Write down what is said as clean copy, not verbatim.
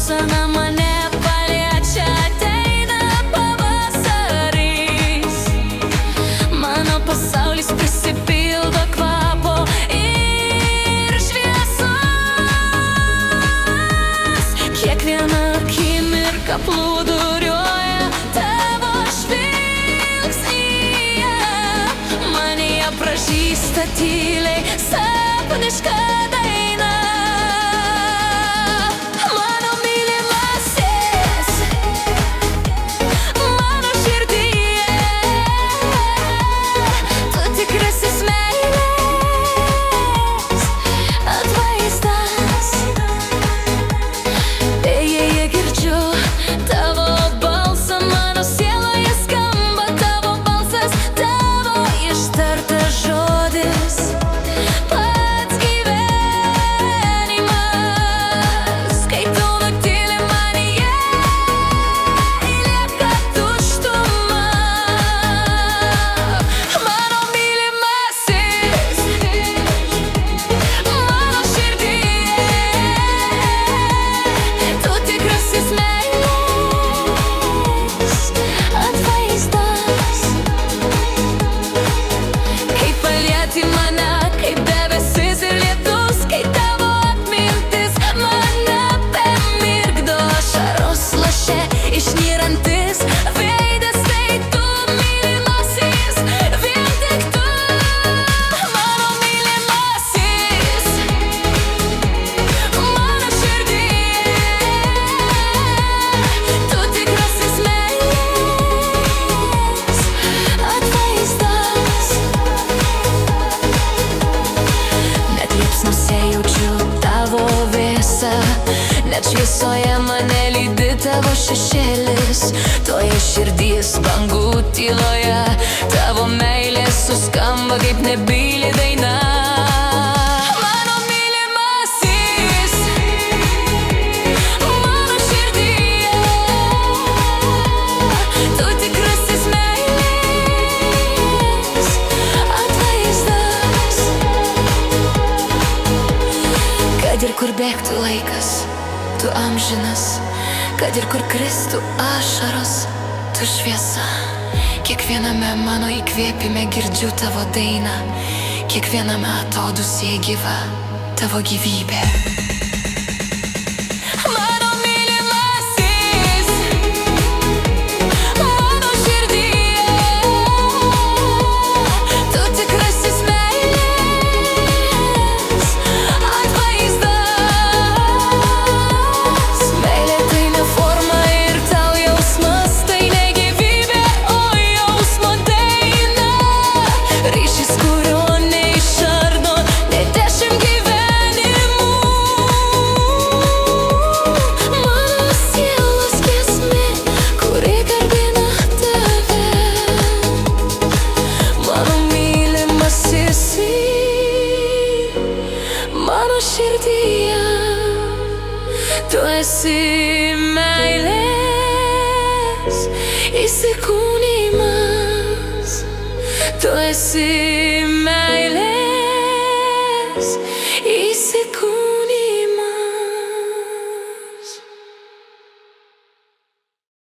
šypsena mane paliečia, ateina pavasaris. Mano pasaulis prisipildo kvapo ir šviesos. Kiekviena akimirka plūduriuoja tavo žvilgsnyje. Manyje pražysta tyliai sapniška daina. Mano mylimasis, mano širdyje, tu tikrasis meilės atvaizdas. Vėjyje girdžiu tavo balsą, mano sieloje skamba tavo balsas, tavo ištartas žodis, pats gyvenimas. Kai tu nutyli manyje, lieka tuštuma. Mano mylimasis, mano širdyje, tu tikrasis meilės atvaizdas. Kai palieti mane, kaip debesis ir lietus, kai tavo atmintis mane permirkdo, ašaros laše išnyrantis veidas, tai tu mylimasis, vien tik tu. Mano mylimasis, mano širdyje, tu tikrasis meilės atvaizdas. Net liepsnose jaučiu tavo vėsą, net šviesoje mane lydi tavo šešėlis. Toje širdys bangų tyloje tavo meilė suskamba kaip nebyli daina. Mano mylimasis, mano širdyje, tu tikrasis meilės atvaizdas. Kad ir kur bėgtų laikas, tu amžinas. Kad ir kur kristų ašaros, tu šviesa. Kiekviename mano įkvėpime girdžiu tavo dainą, kiekviename atodūsyje gyva tavo gyvybė. Mano mylimasis, mano širdyje, tu tikrasis meilės atvaizdas. Meilė tai ne forma ir tau jausmas, tai ne gyvybė, o jausmo daina. Ryšys, kurio neišardo net 10 gyvenimų. Mano sielos giesmė, kuri garbina tave. Mano mylimasis, mano širdyje, tu esi meilės įsikūnijimas. Tu esi meilės įsikūnijimas.